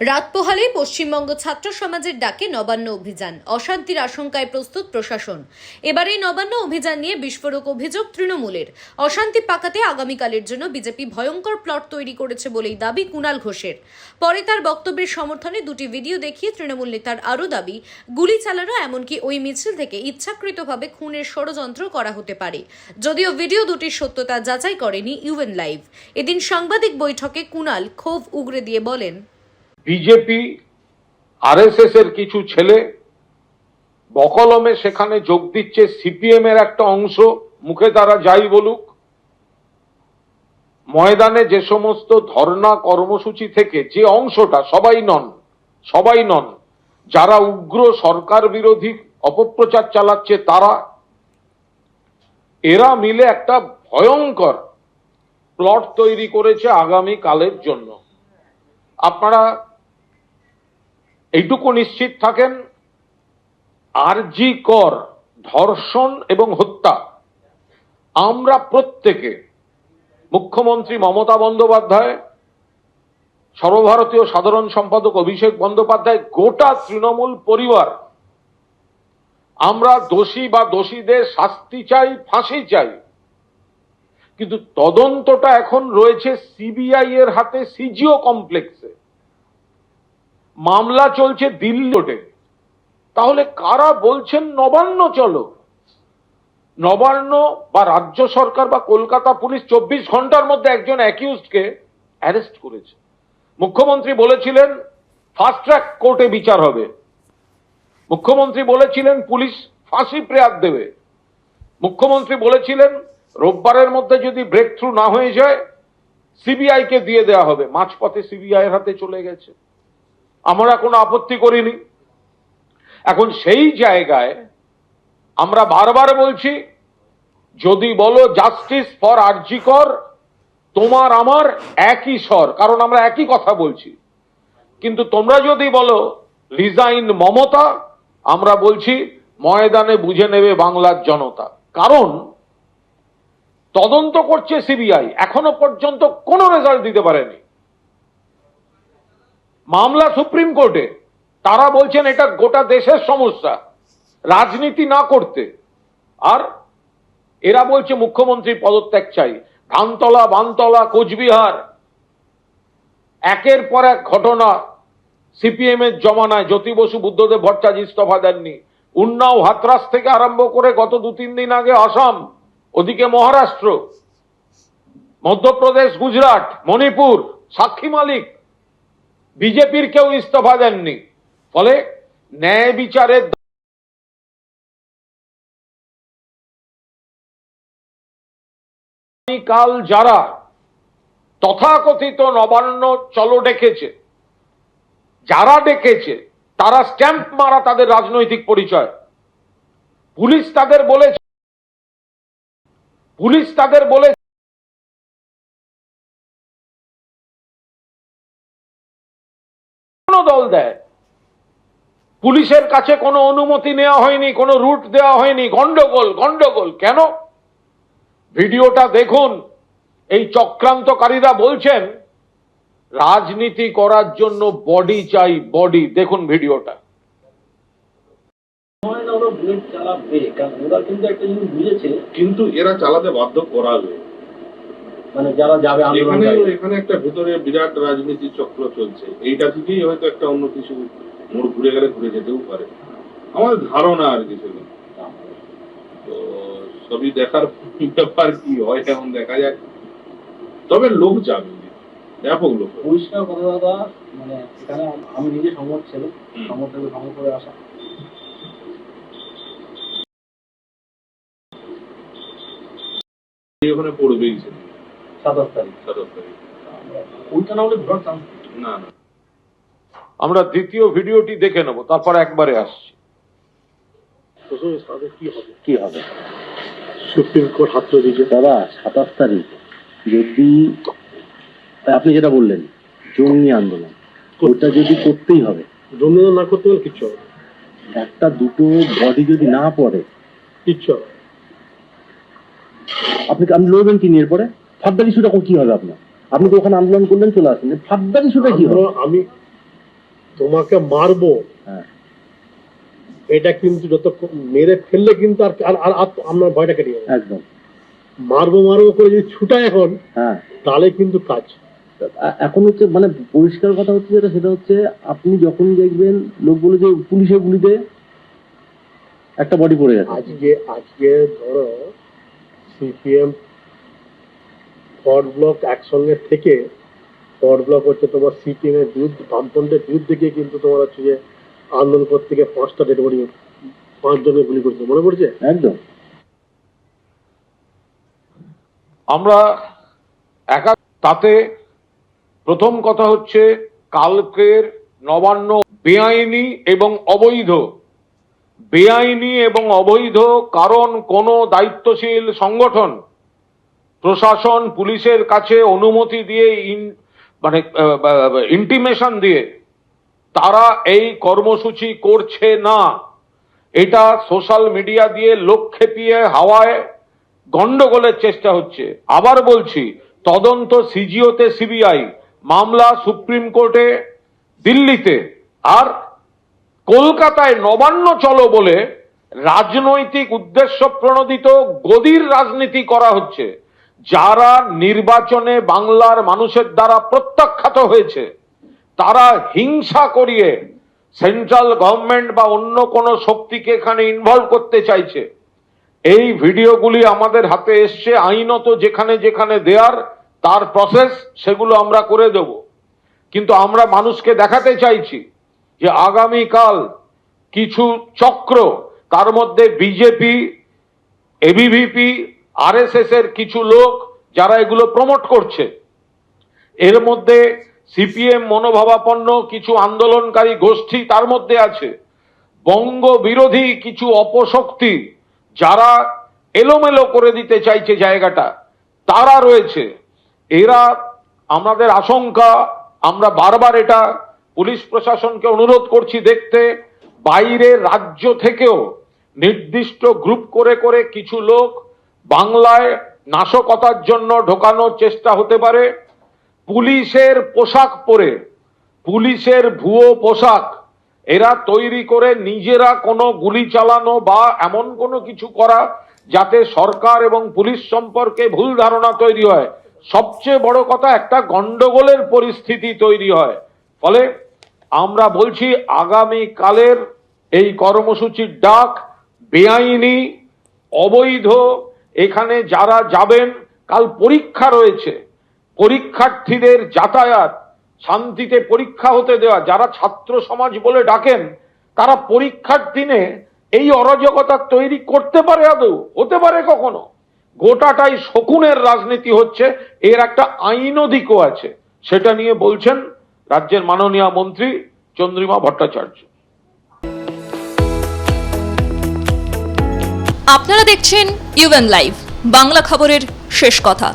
রাত পোহালে পশ্চিমবঙ্গ ছাত্র সমাজের ডাকে নবান্ন অভিযান, অশান্তির আশঙ্কায় প্রস্তুত প্রশাসন। এবার এই নবান্ন অভিযান নিয়ে বিস্ফোরক অভিযোগ তৃণমূলের। অশান্তি পাকাতে আগামীকালের জন্য বিজেপি ভয়ঙ্কর প্লট তৈরি করেছে বলেই দাবি কুণাল ঘোষের। পরে তার বক্তব্যের সমর্থনে দুটি ভিডিও দেখিয়ে তৃণমূল নেতার আরও দাবি, গুলি চালানো এমনকি ওই মিছিল থেকে ইচ্ছাকৃতভাবে খুনের ষড়যন্ত্র করা হতে পারে। যদিও ভিডিও দুটির সত্যতা যাচাই করেনি ইউএন লাইভ। এদিন সাংবাদিক বৈঠকে কুণাল ক্ষোভ উগরে দিয়ে বলেন, বিজেপি আরএসএস এর কিছু ছেলে বকলমে সেখানে যোগ দিচ্ছে, সিপিএম এর একটা অংশ, মুখে তারা যাই বলুক, ময়দানে যে সমস্ত ধর্ণা কর্মসূচি থেকে যে অংশটা, সবাই নন, যারা উগ্র সরকার বিরোধী অপপ্রচার চালাচ্ছে তারা, এরা মিলে একটা ভয়ঙ্কর প্লট তৈরি করেছে আগামী কালের জন্য। আপনারা এইটুকু নিশ্চিত থাকেন, আরজি কর ধর্ষণ এবং হত্যা আমরা প্রত্যেকে, মুখ্যমন্ত্রী মমতা বন্দ্যোপাধ্যায়, সর্বভারতীয় সাধারণ সম্পাদক অভিষেক বন্দ্যোপাধ্যায়, গোটা তৃণমূল পরিবার, আমরা দোষী বা দোষীদের শাস্তি চাই, ফাঁসি চাই। কিন্তু তদন্তটা এখন রয়েছে সিবিআই এর হাতে, সিজিও কমপ্লেক্সে মামলা চলছে দিল্লিতে। তাহলে কারা বলছেন নবান্ন চলো? নবান্ন বা রাজ্য সরকার বা কলকাতা পুলিশ 24 ঘন্টার মধ্যে একজন অ্যাকিউজডকে অ্যারেস্ট করেছে। মুখ্যমন্ত্রী বলেছিলেন ফাস্ট ট্র্যাক কোর্টে বিচার হবে, মুখ্যমন্ত্রী বলেছিলেন পুলিশ ফাঁসি প্রেয়ার দেবে, মুখ্যমন্ত্রী বলেছিলেন রোববারের মধ্যে যদি ব্রেক থ্রু না হয়ে যায় সিবিআই কে দিয়ে দেওয়া হবে। মাঝপথে সিবিআই এর হাতে চলে গেছে, আমরা কোনো আপত্তি করিনি। এখন সেই জায়গায় আমরা বারবার বলছি, যদি বলো জাস্টিস ফর আরজি কর, তোমার আমার একই স্বর, কারণ আমরা একই কথা বলছি। কিন্তু তোমরা যদি বলো রিজাইন মমতা, আমরা বলছি ময়দানে বুঝে নেবে বাংলার জনতা। কারণ তদন্ত করছে সিবিআই, এখনো পর্যন্ত কোনো রেজাল্ট দিতে পারেনি। মামলা সুপ্রিম কোর্টে, তারা বলছেন এটা গোটা দেশের সমস্যা, রাজনীতি না করতে। আর এরা বলছে মুখ্যমন্ত্রী পদত্যাগ চাই। ধানতলা, বানতলা, কোচবিহার, একের পর এক ঘটনা। সিপিএম এর জমানায় জ্যোতি বসু, বুদ্ধদেব ভট্টাচার্য ইস্তফা দেননি। উন্নাও, হাতরাস থেকে আরম্ভ করে গত 2-3 দিন আগে আসাম, ওদিকে মহারাষ্ট্র, মধ্যপ্রদেশ, গুজরাট, মণিপুর, সাক্ষী মালিক, বিজেপির কেউ ইস্তফা দেননি। ফলে ন্যায় বিচারের কাল যারা তথাকথিত নবান্ন চলো ডেকেছে, যারা ডেকেছে তারা স্ট্যাম্প মারা তাদের রাজনৈতিক পরিচয়। পুলিশ তাদের বলে দল দেয়, পুলিশের কাছে কোনো অনুমতি নেওয়া হয়নি, কোনো রুট দেওয়া হয়নি। গন্ডগোল কেন? ভিডিওটা দেখুন। এই চক্রান্তকারীরা বলছেন রাজনীতি করার জন্য বডি চাই, বডি। দেখুন ভিডিওটা। কিন্তু এরা চালাতে বাধ্য করাবে, মানে যারা যাবে এখানে একটা ভেতরে বিরাট রাজনীতি চক্র চলছে। এইটা থেকেই হয়তো একটা অন্য কিছু মোড় ঘুরে গেলে ঘুরে যেতেও পারে, আমাদের ধারণা আর কিছু নেই। তো সবই দেখার ব্যাপার, কি হয় এখন দেখা যাক। তবে লোক যাবে, ব্যাপক লোক। পরিষ্কার কথা দাদা, মানে এখানে আমি নিজে সংবাদ ছিল, সংবাদ থেকে ভ্রমণ করে আসা। ওখানে পড়বেই 27 তারিখ। ওইটা না হলে ঘোরার চান্স না। আমরা দ্বিতীয় ভিডিওটি দেখে নেব, তারপর একবারে আসছি। কি হবে? সুপ্রিম কোর্ট হাত দিয়েছে দাদা 27 তারিখ। যদি আপনি যেটা বললেন জঙ্গি আন্দোলন, ওটা যদি করতেই হবে, জঙ্গি আন্দোলন না করতে হলে কিচ্ছু হবে। একটা দুটো বডি যদি না পড়ে কিচ্ছু হবে। আপনি লড়বেন কি নিয়ে? পরে ফাদ্দার ইস্যুটা কি হবে আপনার? আপনি তো ওখানে আন্দোলন করলেন, চলে আসেন। ফাদ্দার ইস্যুটা কি হবে? তোমাকে মারবো, হ্যাঁ এটা কিন্তু যত মেরে ফেললে কিন্তু আর আর আর আর আপনার ভয়টা কেটে যাবে। একদম। মারবো মারবো করে যদি ছুটায় এখন, হ্যাঁ তাহলে কিন্তু কাজ। এখন হচ্ছে মানে পরিষ্কার কথা হচ্ছে যেটা, সেটা হচ্ছে আপনি যখনই দেখবেন লোক বলে যে পুলিশের গুলিতে একটা বডি পড়ে গেছে। আজকে ধরো সিপিএম ফরওয়ার্ড ব্লক একসঙ্গে থেকে, ফরওয়ার্ড ব্লক হচ্ছে তোমার সিপিএম এর বিরুদ্ধে, বামফ্রন্টের বিরুদ্ধে গিয়ে কিন্তু তোমার হচ্ছে যে আন্দোলন করতে গিয়ে 5টা ডেড বডি, 5 জনের গুলি করছে, মনে পড়ছে? একদম। আমরা একা তাতে প্রথম কথা হচ্ছে কালকের নবান্ন বেআইনি এবং অবৈধ, বেআইনি এবং অবৈধ, কারণ কোনো দায়িত্বশীল সংগঠন প্রশাসন পুলিশের কাছে অনুমতি দিয়ে মানে ইন্টিমেশন দিয়ে তারা এই কর্মসূচি করছে না। এটা সোশ্যাল মিডিয়া দিয়ে লোক খেপিয়ে হাওয়ায় গন্ডগোলের চেষ্টা হচ্ছে। আবার বলছি, তদন্ত সিজিওতে সিবিআই, মামলা সুপ্রিম কোর্টে দিল্লিতে, আর কলকাতায় নবান্ন চলো বলে রাজনৈতিক উদ্দেশ্য প্রণোদিত গদির রাজনীতি করা হচ্ছে। যারা নির্বাচনে বাংলার মানুষের দ্বারা প্রত্যাখ্যাত হয়েছে, তারা হিংসা করিয়ে সেন্ট্রাল গভর্নমেন্ট বা অন্য কোনো শক্তিকে এখানে ইনভলভ করতে চাইছে। এই ভিডিওগুলি আমাদের হাতে এসছে, আইনত যেখানে যেখানে দেয়ার তার প্রসেস সেগুলো আমরা করে দেব। কিন্তু আমরা মানুষকে দেখাতে চাইছি যে আগামীকাল কিছু চক্র, তার মধ্যে বিজেপি, এবিভিপি, আরএসএস এর কিছু লোক যারা এগুলো প্রমোট করছে, এর মধ্যে সিপিএম মনোভাবাপন্ন কিছু আন্দোলনকারী গোষ্ঠী তার মধ্যে আছে, বঙ্গ বিরোধী কিছু অপশক্তি যারা এলোমেলো করে দিতে চাইছে জায়গাটা, তারা রয়েছে। এরা আমাদের আশঙ্কা, আমরা বারবার এটা পুলিশ প্রশাসনকে অনুরোধ করছি দেখতে, বাইরে রাজ্য থেকেও নির্দিষ্ট গ্রুপ করে করে কিছু লোক বাংলায় নাশকতার জন্য ঢোকানোর চেষ্টা হতে পারে। পুলিশের পোশাক পরে, পুলিশের ভুয়ো পোশাক এরা তৈরি করে নিজেরা কোনো গুলি চালানো বা এমন কোনো কিছু করা যাতে সরকার এবং পুলিশ সম্পর্কে ভুল ধারণা তৈরি হয়। সবচেয়ে বড় কথা, একটা গন্ডগোলের পরিস্থিতি তৈরি হয়। ফলে আমরা বলছি আগামী কালের এই কর্মসূচির ডাক বেআইনি, অবৈধ, এখানে যারা যাবেন, কাল পরীক্ষা রয়েছে, পরীক্ষার্থীদের যাতায়াত, শান্তিতে পরীক্ষা হতে দেওয়া, যারা ছাত্র সমাজ বলে ডাকেন, তারা পরীক্ষার দিনে এই অরাজকতা তৈরি করতে পারে? আদৌ হতে পারে কখনো? গোটাটাই শকুনের রাজনীতি হচ্ছে, এর একটা আইনও দিকও আছে। সেটা নিয়ে বলছেন রাজ্যের মাননীয় মন্ত্রী চন্দ্রিমা ভট্টাচার্য। আপনারা দেখছেন ইউএন লাইভ, বাংলা খবরের শেষ কথা।